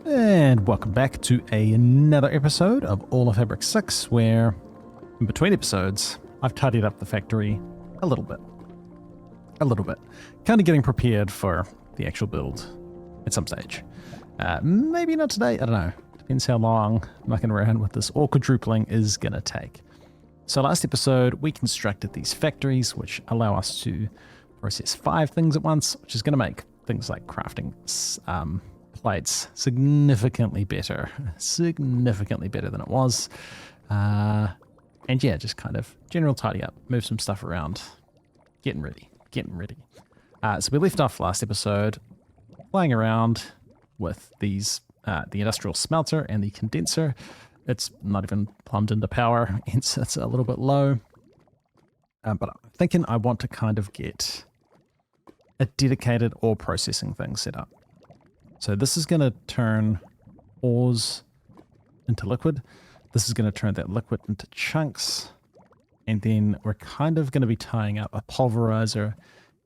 And welcome back to another episode of All of Fabric 6, where in between episodes, I've tidied up the factory a little bit. Kind of getting prepared for the actual build at some stage. Maybe not today, I don't know. Depends how long mucking around with this quadrupling is going to take. So last episode, we constructed these factories, which allow us to process 5 things at once, which is going to make things like crafting plates significantly better than it was. And yeah, just kind of general tidy up, move some stuff around, getting ready. So we left off last episode playing around with these, the industrial smelter and the condenser. It's not even plumbed into power, hence it's a little bit low. But I'm thinking I want to kind of get a dedicated ore processing thing set up. So this is going to turn ores into liquid. This is going to turn that liquid into chunks. And then we're kind of going to be tying up a pulverizer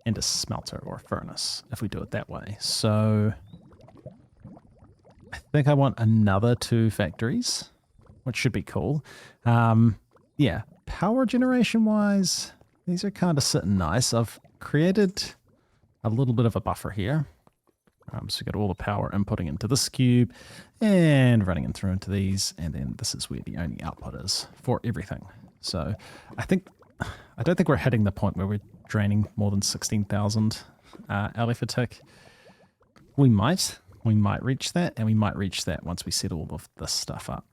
and a smelter or a furnace if we do it that way. So I think I want another 2 factories, which should be cool. Yeah, power generation wise, these are kind of sitting nice. I've created a little bit of a buffer here. So we've got all the power inputting into this cube and running in through into these. And then this is where the only output is for everything. So I don't think we're hitting the point where we're draining more than 16,000 LF a tick. We might reach that, and we might reach that once we set all of this stuff up.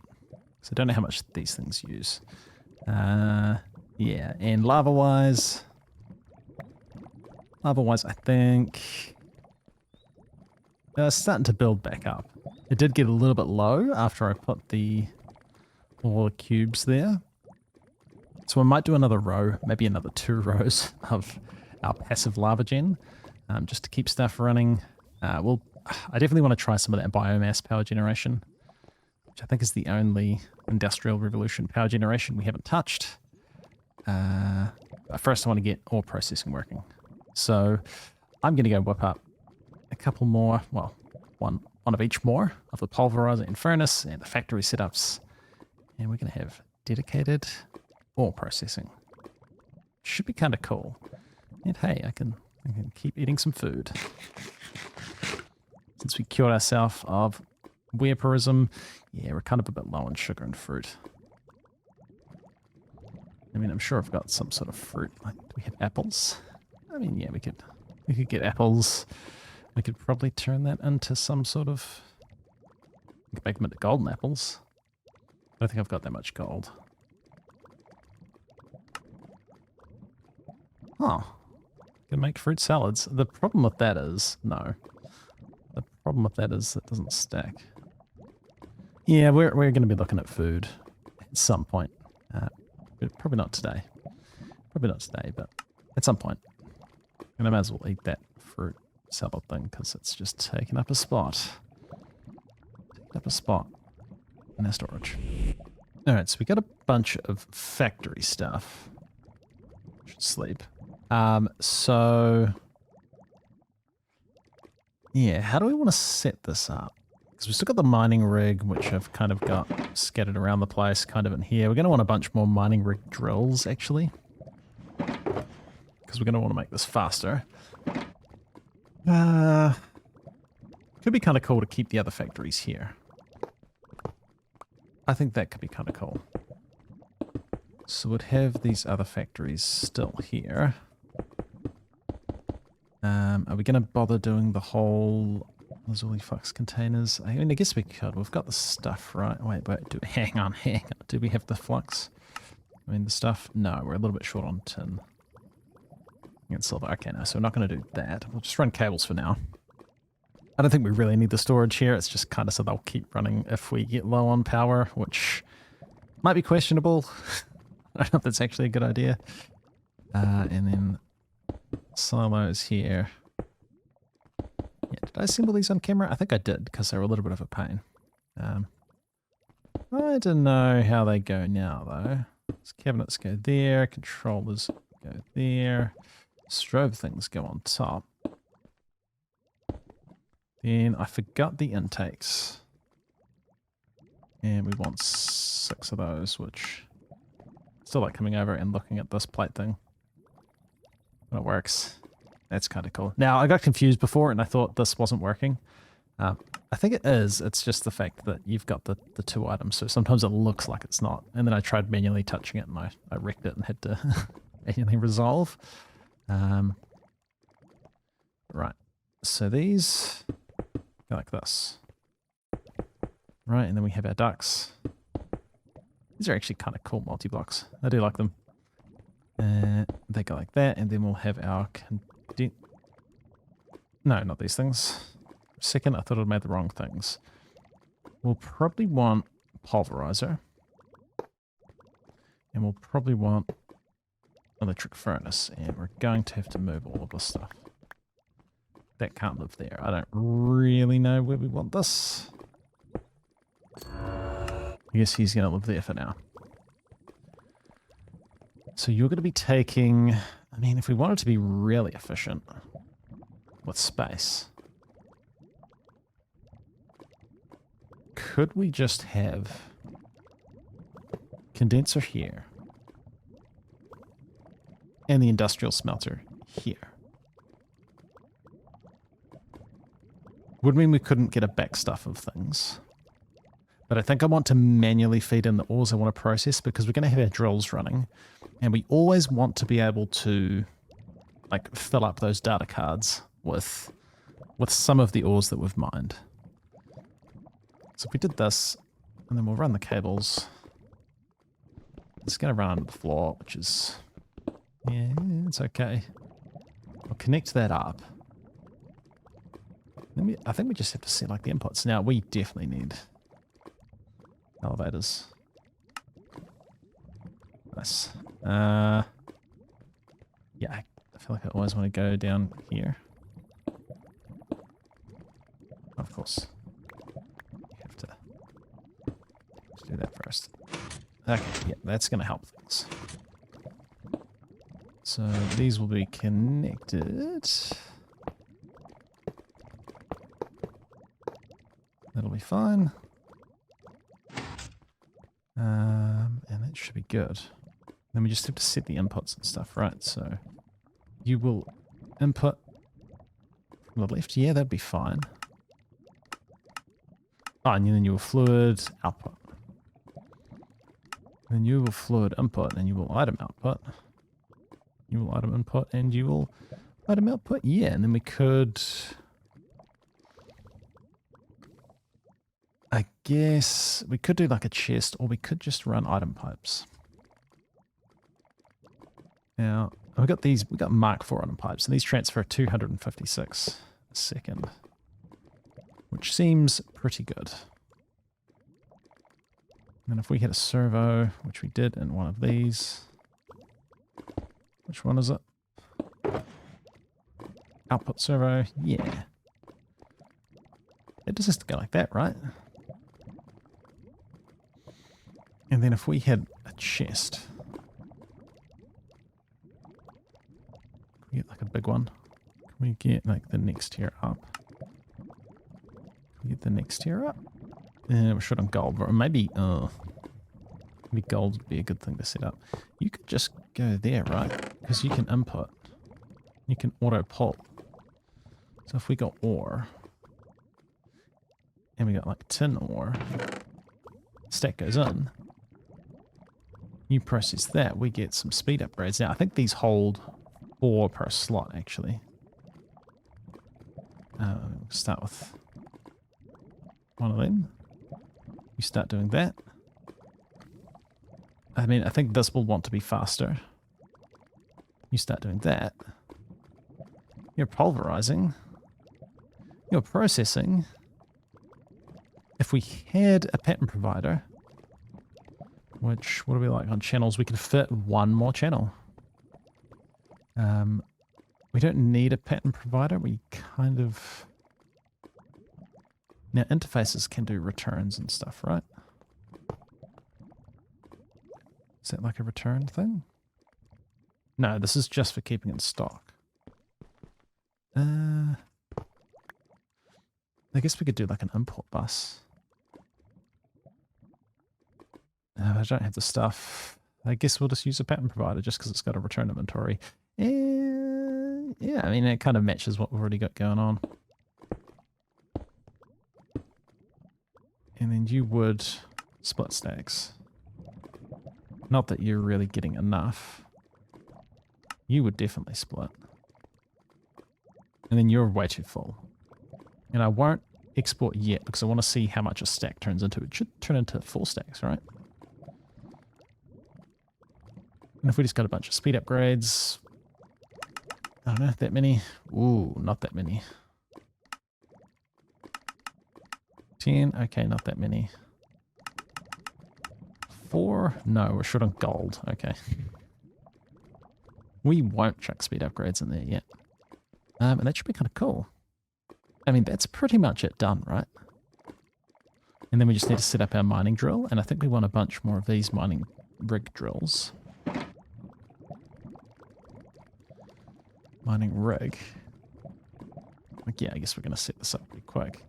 So I don't know how much these things use. Yeah, and lava-wise, I think it's starting to build back up. It did get a little bit low after I put all the cubes there. So we might do another row, maybe another 2 rows of our passive lava gen, just to keep stuff running. I definitely want to try some of that biomass power generation, which I think is the only industrial revolution power generation we haven't touched. But first I want to get ore processing working. So I'm going to go whip up a couple more, well, one of each more of the pulverizer and furnace and the factory setups. And we're going to have dedicated ore processing. Should be kind of cool. And hey, I can keep eating some food. Since we cured ourselves of vampirism, yeah, we're kind of a bit low on sugar and fruit. I mean, I'm sure I've got some sort of fruit. Like, do we have apples? I mean, yeah, we could get apples. We could probably turn that into some sort of... We could make them into golden apples. I don't think I've got that much gold. Oh. Can make fruit salads. The problem with that is... No. The problem with that is it doesn't stack. Yeah, we're going to be looking at food at some point. Probably not today. But at some point. And I might as well eat that fruit salad thing because it's just taking up a spot. In our storage. Alright, so we got a bunch of factory stuff. Should sleep. So yeah, how do we want to set this up? Because we've still got the mining rig, which I've kind of got scattered around the place, kind of in here. We're going to want a bunch more mining rig drills, actually. Because we're going to want to make this faster. Could be kind of cool to keep the other factories here. I think that could be kind of cool. So we'd have these other factories still here. Are we going to bother doing the whole Lazuli Fox containers? I mean, I guess we could. We've got the stuff, right? Wait, hang on. Do we have the flux? I mean, the stuff? No, we're a little bit short on tin. And silver. Okay, no, so we're not going to do that. We'll just run cables for now. I don't think we really need the storage here. It's just kind of so they'll keep running if we get low on power, which might be questionable. I don't know if that's actually a good idea. And then silos here. Yeah, did I assemble these on camera? I think I did, because they were a little bit of a pain. I don't know how they go now, though. These cabinets go there, controllers go there, strobe things go on top. Then I forgot the intakes. And we want 6 of those, which still like coming over and looking at this plate thing. When it works. That's kind of cool. Now, I got confused before and I thought this wasn't working. I think it is. It's just the fact that you've got the 2 items, so sometimes it looks like it's not. And then I tried manually touching it and I wrecked it and had to manually resolve. Right. So these go like this. Right, and then we have our ducks. These are actually kind of cool multi-blocks. I do like them. They go like that, and then we'll have our no, not these things. For a second, I thought I'd made the wrong things. We'll probably want pulverizer. And we'll probably want electric furnace. And we're going to have to move all of this stuff. That can't live there. I don't really know where we want this. I guess he's going to live there for now. So you're going to be taking... I mean, if we wanted to be really efficient with space, could we just have condenser here and the industrial smelter here? Would mean we couldn't get a back stuff of things. But I think I want to manually feed in the ores I want to process because we're going to have our drills running. And we always want to be able to like fill up those data cards with some of the ores that we've mined. So if we did this, and then we'll run the cables. It's going to run under the floor, which is... yeah, it's okay. We'll connect that up. I think we just have to set like the inputs. Now, we definitely need elevators. Nice. Yeah, I feel like I always want to go down here. Of course. You have to do that first. Okay, yeah, that's going to help things. So these will be connected. That'll be fine. And that should be good. Then we just have to set the inputs and stuff, right? So you will input from the left. Yeah, that'd be fine. Oh, and then you will fluid output. Then you will fluid input, and you will item output. You will item input, and you will item output. Yeah, and then we could... I guess we could do like a chest, or we could just run item pipes. Now, we got Mark 4 item pipes, and these transfer 256 a second, which seems pretty good. And if we hit a servo, which we did in one of these, which one is it? Output servo, yeah. It just has to go like that, right? And then if we had a chest, can we get like a big one? Can we get like the next tier up? Can we get the next tier up? We're short on gold, but maybe gold would be a good thing to set up. You could just go there, right? Because you can input. You can auto pull. So if we got ore, and we got like tin ore, stack goes in. You process that, we get some speed upgrades. Now, I think these hold 4 per slot, actually. We'll start with one of them. You start doing that. I mean, I think this will want to be faster. You start doing that. You're pulverizing. You're processing. If we had a pattern provider, which, what do we like on channels? We could fit 1 more channel. We don't need a pattern provider. We kind of... Now, interfaces can do returns and stuff, right? Is that like a return thing? No, this is just for keeping in stock. I guess we could do like an import bus. I don't have the stuff. I guess we'll just use a pattern provider just because it's got a return inventory. And yeah, I mean, it kind of matches what we've already got going on. And then you would split stacks. Not that you're really getting enough. You would definitely split. And then you're way too full. And I won't export yet because I want to see how much a stack turns into. It should turn into 4 stacks, right? And if we just got a bunch of speed upgrades, I don't know, that many? Ooh, not that many. 10, okay, not that many. 4, no, we're short on gold, okay. We won't chuck speed upgrades in there yet. And that should be kind of cool. I mean, that's pretty much it done, right? And then we just need to set up our mining drill, and I think we want a bunch more of these mining rig drills. Mining rig. Like, yeah, I guess we're going to set this up pretty quick.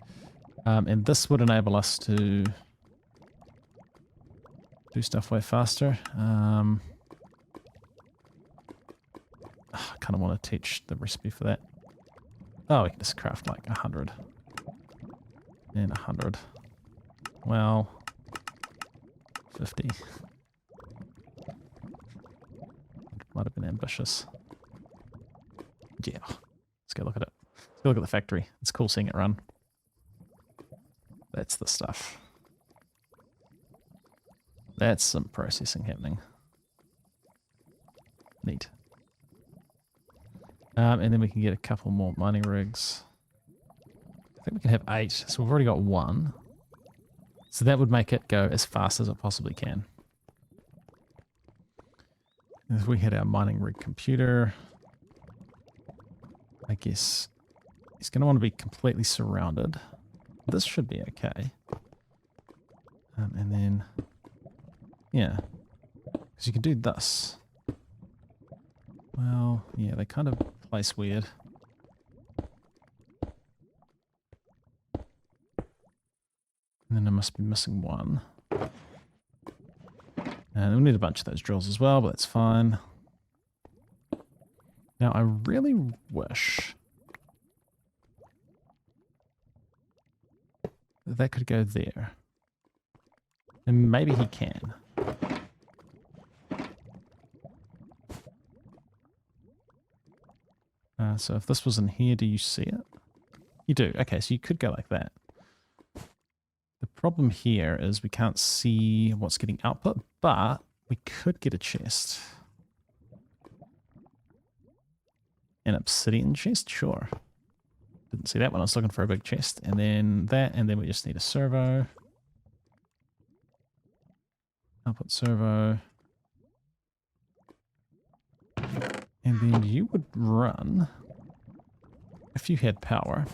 And this would enable us to do stuff way faster. I kind of want to teach the recipe for that. Oh, we can just craft like 100. And 100. Well, 50. Might have been ambitious. Yeah, let's go look at it. Let's go look at the factory. It's cool seeing it run. That's the stuff. That's some processing happening. Neat. And then we can get a couple more mining rigs. I think we can have 8, so we've already got 1. So that would make it go as fast as it possibly can. If we hit our mining rig computer, I guess he's going to want to be completely surrounded. This should be okay. And then, yeah, because you can do this. Well, yeah, they kind of place weird. And then I must be missing 1. And we'll need a bunch of those drills as well, but that's fine. Now, I really wish that could go there. And maybe he can. So if this was in here, do you see it? You do. Okay, so you could go like that. The problem here is we can't see what's getting output, but we could get a chest. An obsidian chest? Sure. Didn't see that one. I was looking for a big chest. And then that, and then we just need a servo. Output servo. And then you would run, if you had power.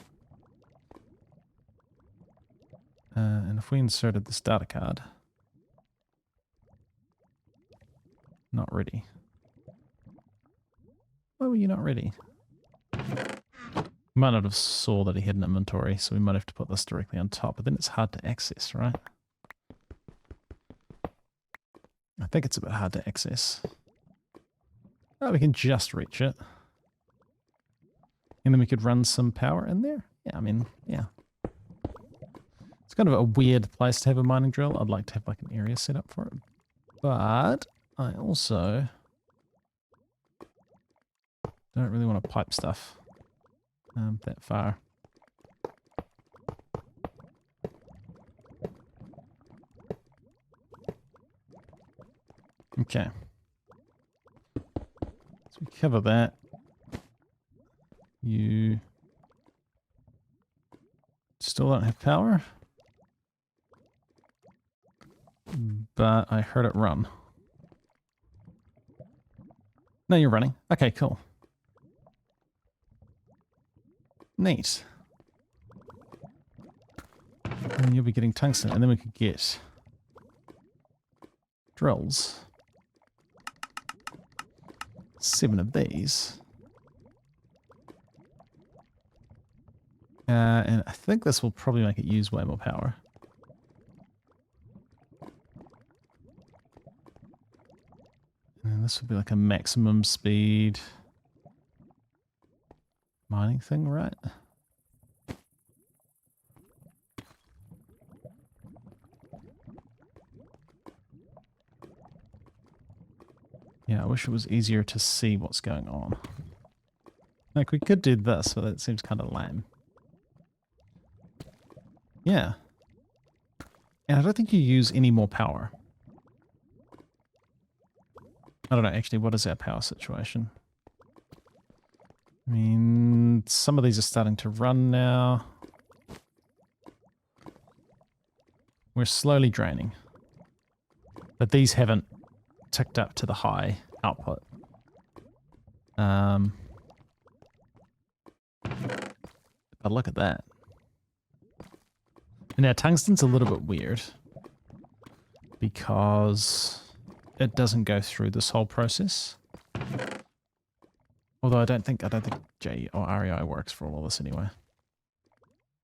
And if we inserted this data card. Not ready. Why were you not ready? Might not have saw that he had an inventory, so we might have to put this directly on top, but then it's hard to access, right? I think it's a bit hard to access. Oh, we can just reach it. And then we could run some power in there. Yeah, I mean, yeah. It's kind of a weird place to have a mining drill. I'd like to have like an area set up for it. But I also don't really want to pipe stuff that far. Okay. So we cover that. You still don't have power, but I heard it run. No, you're running. Okay, cool. Neat. And you'll be getting tungsten, and then we could get drills. 7 of these. And I think this will probably make it use way more power. And this would be like a maximum speed mining thing, right? Yeah, I wish it was easier to see what's going on. Like, we could do this, but that seems kind of lame. Yeah. And I don't think you use any more power. I don't know, actually, what is our power situation? I mean, some of these are starting to run now. We're slowly draining. But these haven't ticked up to the high output. But look at that. And now tungsten's a little bit weird because it doesn't go through this whole process. Although I don't think J or REI works for all of this anyway.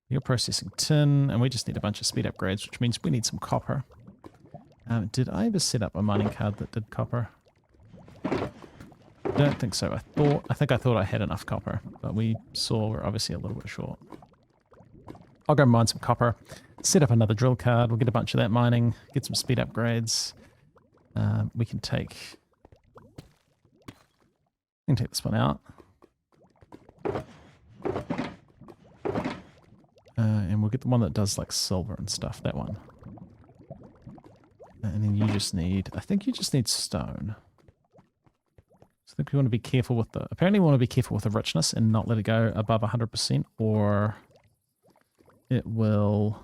You're processing tin, and we just need a bunch of speed upgrades, which means we need some copper. Did I ever set up a mining card that did copper? I don't think so. I think I thought I had enough copper, but we saw we're obviously a little bit short. I'll go mine some copper, set up another drill card, we'll get a bunch of that mining, get some speed upgrades. We can take this one out. And we'll get the one that does like silver and stuff, that one. And then you just need, I think you just need stone. So I think we want to be careful with apparently we want to be careful with the richness and not let it go above 100% or it will...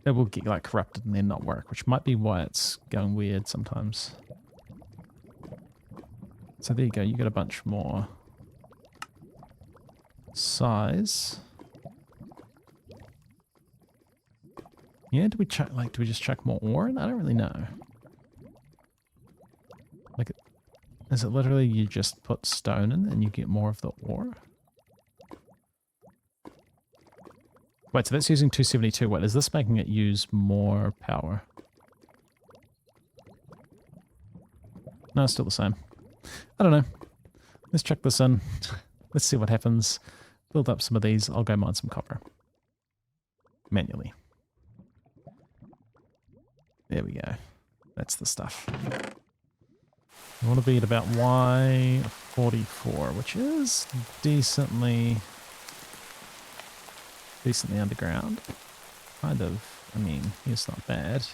It will get like corrupted and then not work, which might be why it's going weird sometimes. So there you go, you got a bunch more size. Yeah, do we just chuck more ore in? I don't really know. Like, is it literally you just put stone in and you get more of the ore? Wait, so that's using 272. Wait, is this making it use more power? No, it's still the same. I don't know. Let's check this in. Let's see what happens. Build up some of these. I'll go mine some copper. Manually. There we go. That's the stuff. I want to be at about Y44, which is decently underground. Kind of. I mean, it's not bad.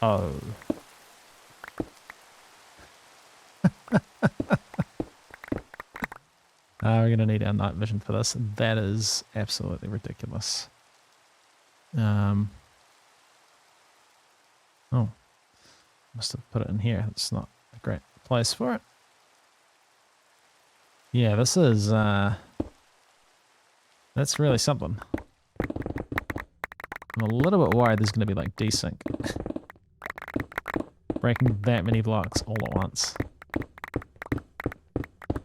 Oh. We're going to need our night vision for this. That is absolutely ridiculous. Oh. Must have put it in here. It's not a great place for it. Yeah, this is... That's really something. I'm a little bit worried there's going to be like desync. Breaking that many blocks all at once.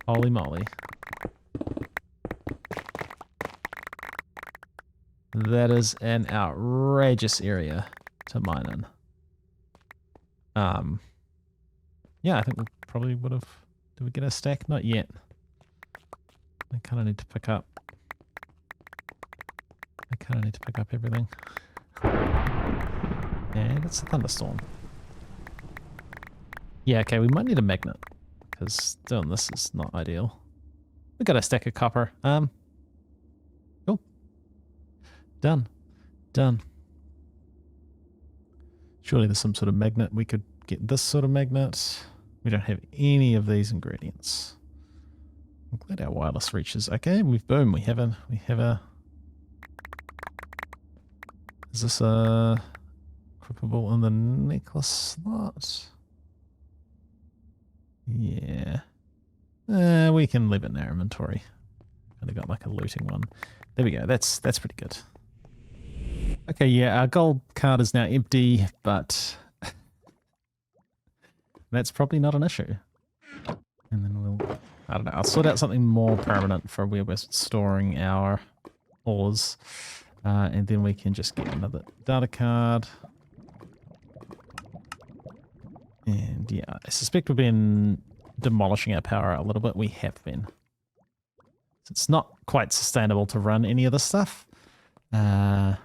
Holy moly. That is an outrageous area to mine in. Yeah, I think we probably would have... Did we get a stack? Not yet. I kind of need to pick up everything. Yeah, that's a thunderstorm. Yeah, okay, we might need a magnet, because doing this is not ideal. We got a stack of copper. Cool. Done. Surely there's some sort of magnet. We could get this sort of magnet. We don't have any of these ingredients. I'm glad our wireless reaches. Okay, we have a... Is this a equipable in the necklace slot? Yeah. We can leave it in our inventory. Kind of got like a looting one. There we go. That's pretty good. Okay, yeah, our gold card is now empty, but that's probably not an issue. And then we'll, I don't know, I'll sort out something more permanent for where we're storing our ores. And then we can just get another data card. And yeah, I suspect we've been demolishing our power a little bit. We have been. It's not quite sustainable to run any of this stuff. Not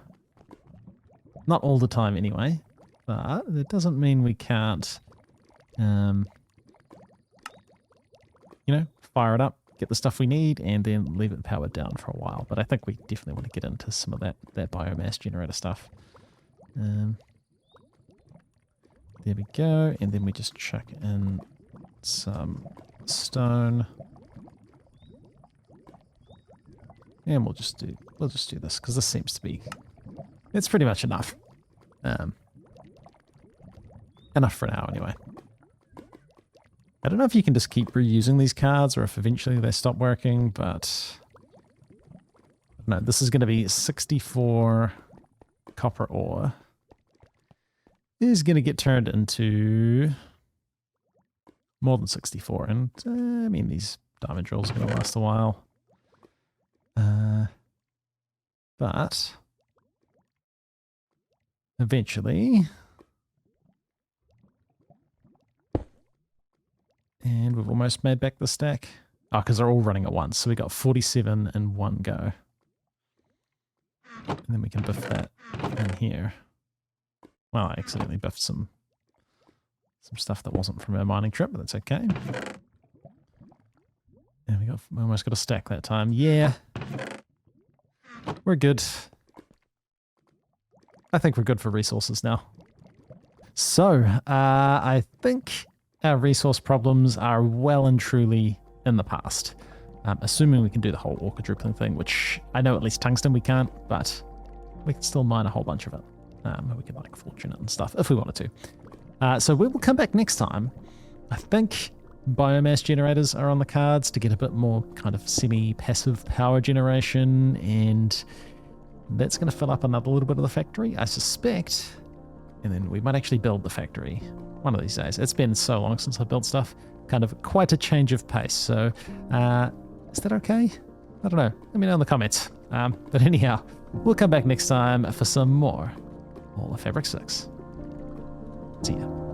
all the time anyway. But it doesn't mean we can't, you know, fire it up, get the stuff we need, and then leave it powered down for a while. But I think we definitely want to get into some of that biomass generator stuff. There we go, and then we just chuck in some stone. And we'll just do this, because this seems to be, it's pretty much enough. Enough for now anyway. I don't know if you can just keep reusing these cards or if eventually they stop working, but no, this is going to be 64 copper ore. Is going to get turned into more than 64, and I mean, these diamond drills are going to last a while. But eventually, and we've almost made back the stack. Oh, because they're all running at once. So we got 47 in one go. And then we can biff that in here. Well, I accidentally biffed some stuff that wasn't from our mining trip, but that's okay. And we almost got a stack that time. Yeah. We're good. I think we're good for resources now. So, I think our resource problems are well and truly in the past. Assuming we can do the whole quadrupling thing, which I know at least tungsten we can't, but we can still mine a whole bunch of it. We can like fortune it and stuff if we wanted to. So we will come back next time. I think biomass generators are on the cards to get a bit more kind of semi-passive power generation, and that's going to fill up another little bit of the factory, I suspect. And then we might actually build the factory one of these days. It's been so long since I built stuff. Kind of quite a change of pace. So is that okay? I don't know. Let me know in the comments. But anyhow, we'll come back next time for some more All of Fabric 6. See ya.